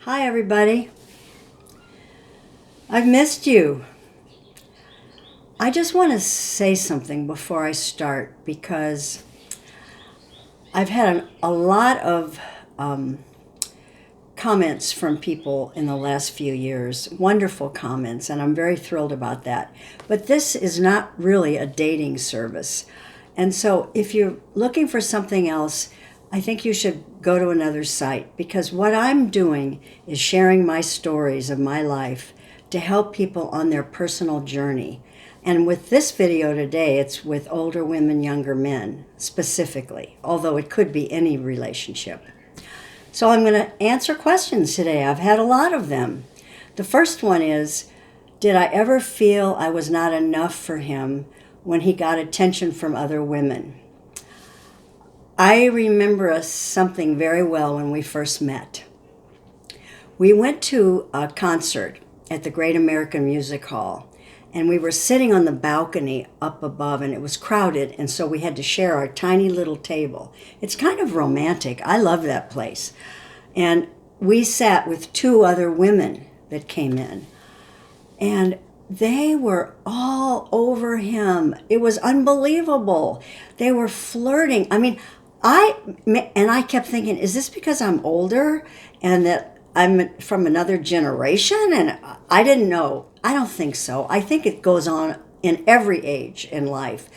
Hi, everybody. I've missed you. I just want to say something before I start because I've had a lot of comments from people in the last few years, wonderful comments, and I'm very thrilled about that. But this is not really a dating service. And so if you're looking for something else, I think you should go to another site because what I'm doing is sharing my stories of my life to help people on their personal journey. And with this video today, it's with older women, younger men specifically, although it could be any relationship. So I'm going to answer questions today. I've had a lot of them. The first one is, did I ever feel I was not enough for him when he got attention from other women? I remember something very well when we first met. We went to a concert at the Great American Music Hall, and we were sitting on the balcony up above, and it was crowded, and so we had to share our tiny little table. It's kind of romantic. I love that place. And we sat with two other women that came in, and they were all over him. It was unbelievable. They were flirting. I mean, I kept thinking, is this because I'm older and that I'm from another generation? And I didn't know. I don't think so. I think it goes on in every age in life.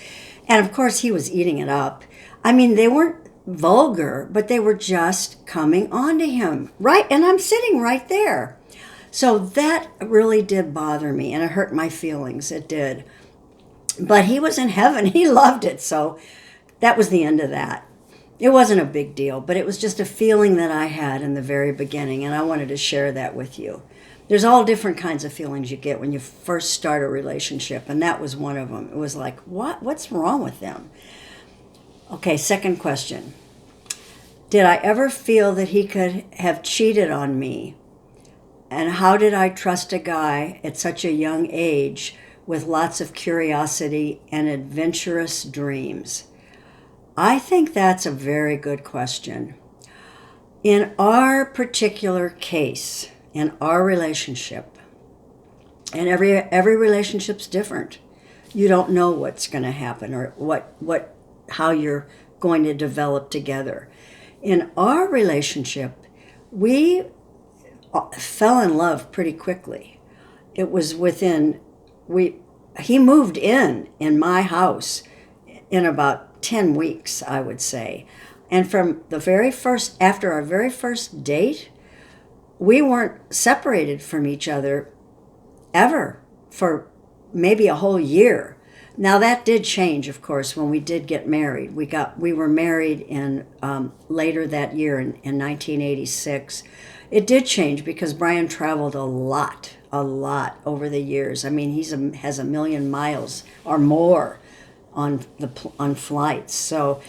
And of course, he was eating it up. I mean, they weren't vulgar, but they were just coming on to him. Right? And I'm sitting right there. So that really did bother me, and it hurt my feelings. It did. But he was in heaven. He loved it. So that was the end of that. It wasn't a big deal, but it was just a feeling that I had in the very beginning, and I wanted to share that with you. There's all different kinds of feelings you get when you first start a relationship, and that was one of them. It was like, what? What's wrong with them? Okay, second question. Did I ever feel that he could have cheated on me? And how did I trust a guy at such a young age with lots of curiosity and adventurous dreams? I think that's a very good question. In our particular case, in our relationship, and every relationship's different. You don't know what's going to happen or how you're going to develop together. In our relationship, we fell in love pretty quickly. It was he moved in my house in about 10 weeks, I would say. And from after our very first date, we weren't separated from each other ever for maybe a whole year. Now that did change, of course, when we did get married. We were married in later that year in 1986. It did change because Brian traveled a lot over the years. I mean, has 1 million miles or more on flights. So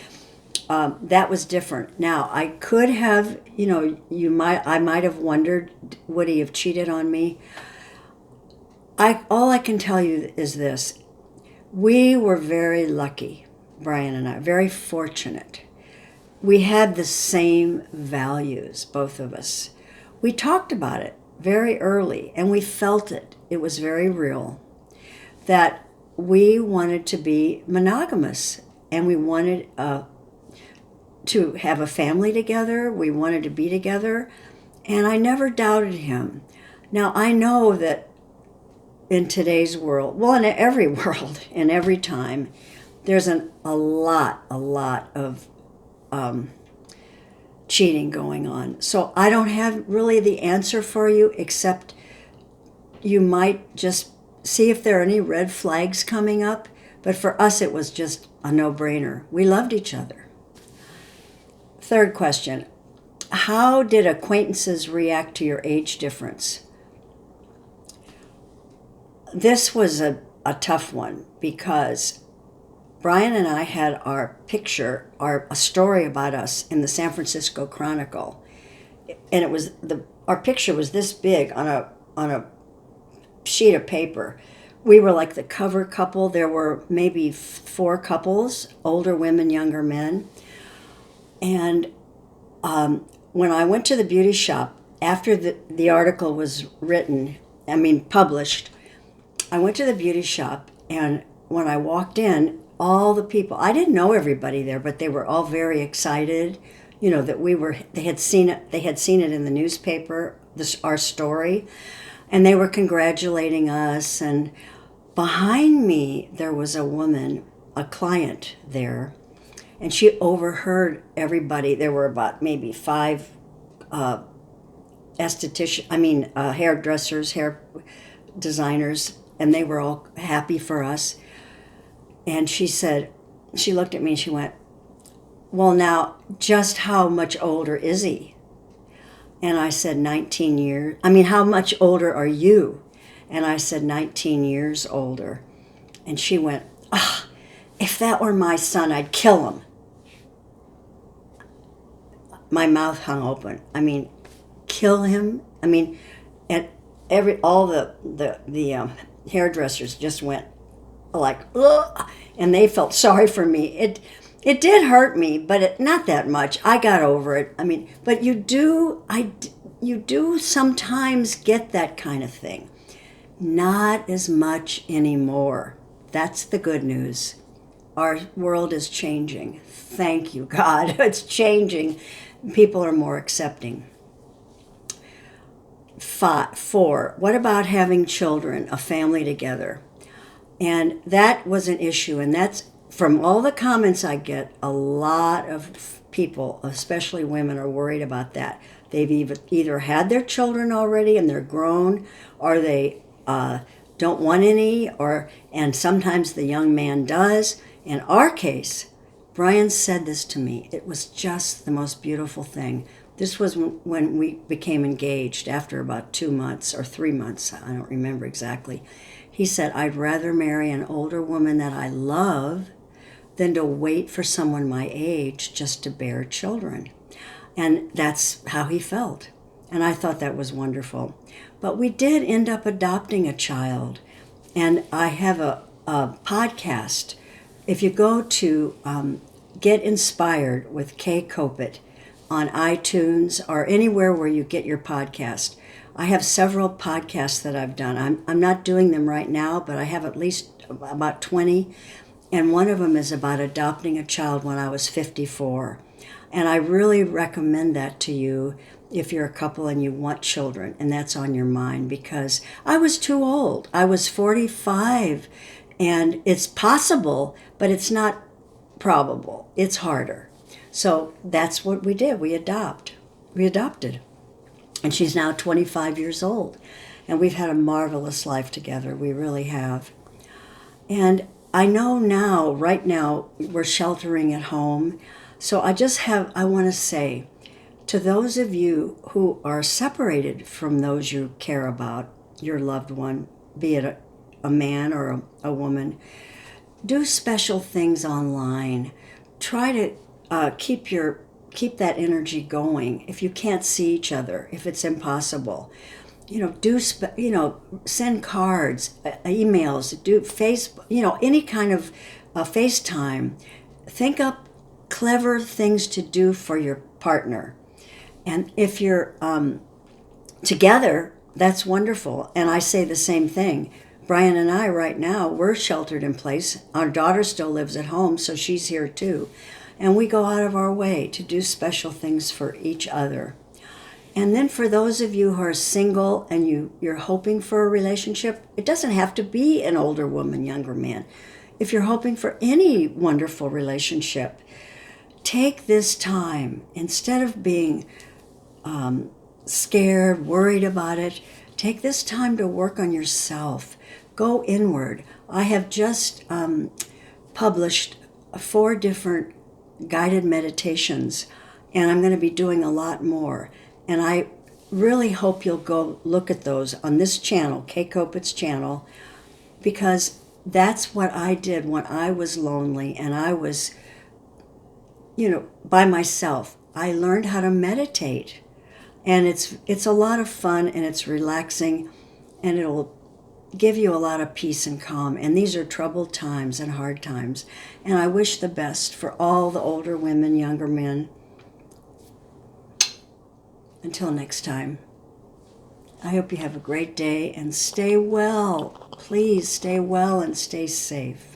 that was different. Now I could have, I might have wondered, would he have cheated on me? All I can tell you is this: we were very lucky, Brian and I, very fortunate. We had the same values, both of us. We talked about it very early, and we felt it. It was very real that we wanted to be monogamous, and we wanted to have a family together. We wanted to be together, and I never doubted him. Now, I know that in today's world, well, in every world, in every time, there's a lot of cheating going on. So I don't have really the answer for you, except you might just see if there are any red flags coming up. But for us, it was just a no-brainer. We loved each other. Third question. How did acquaintances react to your age difference? This was a tough one because Brian and I had a story about us in the San Francisco Chronicle, and our picture was this big on a sheet of paper. We were like the cover couple. There were maybe 4 couples, older women, younger men. And when I went to the beauty shop after the article was published, I went to the beauty shop, and when I walked in, all the people, I didn't know everybody there, but they were all very excited, that they had seen it in the newspaper, our story, and they were congratulating us. And behind me, there was a woman, a client there, and she overheard everybody. There were about maybe 5 hairdressers, hair designers, and they were all happy for us. And she looked at me and she went, "Well, now, just how much older is he?" And I said, 19 years. How much older are you? And I said, 19 years older. And she went, "Ah, if that were my son, I'd kill him." My mouth hung open. Kill him? And all the hairdressers just went like, ugh, and they felt sorry for me. It did hurt me, but not that much. I got over it. But you do sometimes get that kind of thing. Not as much anymore. That's the good news. Our world is changing. Thank you, God. It's changing. People are more accepting. 4, what about having children, a family together? And that was an issue, and that's, from all the comments I get, a lot of people, especially women, are worried about that. They've either had their children already and they're grown, or they don't want any, and sometimes the young man does. In our case, Brian said this to me. It was just the most beautiful thing. This was when we became engaged, after about 2 months or 3 months. I don't remember exactly. He said, "I'd rather marry an older woman that I love than to wait for someone my age just to bear children." And that's how he felt. And I thought that was wonderful. But we did end up adopting a child. And I have a podcast. If you go to Get Inspired with Kay Copit on iTunes or anywhere where you get your podcast, I have several podcasts that I've done. I'm not doing them right now, but I have at least about 20. And one of them is about adopting a child when I was 54. And I really recommend that to you if you're a couple and you want children and that's on your mind, because I was too old. I was 45, and it's possible, but it's not probable. It's harder. So that's what we did. We adopted. And she's now 25 years old. And we've had a marvelous life together. We really have. And I know now, right now, we're sheltering at home. So I want to say to those of you who are separated from those you care about, your loved one, be it a man or a woman, do special things online. Try to keep that energy going. If you can't see each other, if it's impossible, send cards, emails, do Facebook, any kind of FaceTime. Think up clever things to do for your partner. And if you're together, that's wonderful. And I say the same thing. Brian and I right now, we're sheltered in place. Our daughter still lives at home, so she's here too. And we go out of our way to do special things for each other. And then for those of you who are single and you're hoping for a relationship, it doesn't have to be an older woman, younger man. If you're hoping for any wonderful relationship, take this time. Instead of being scared, worried about it, take this time to work on yourself. Go inward. I have just published 4 different guided meditations, and I'm going to be doing a lot more. And I really hope you'll go look at those on this channel, Kay Copit's channel, because that's what I did when I was lonely and I was, by myself. I learned how to meditate. And it's a lot of fun, and it's relaxing, and it'll give you a lot of peace and calm. And these are troubled times and hard times. And I wish the best for all the older women, younger men. Until next time, I hope you have a great day and stay well. Please stay well and stay safe.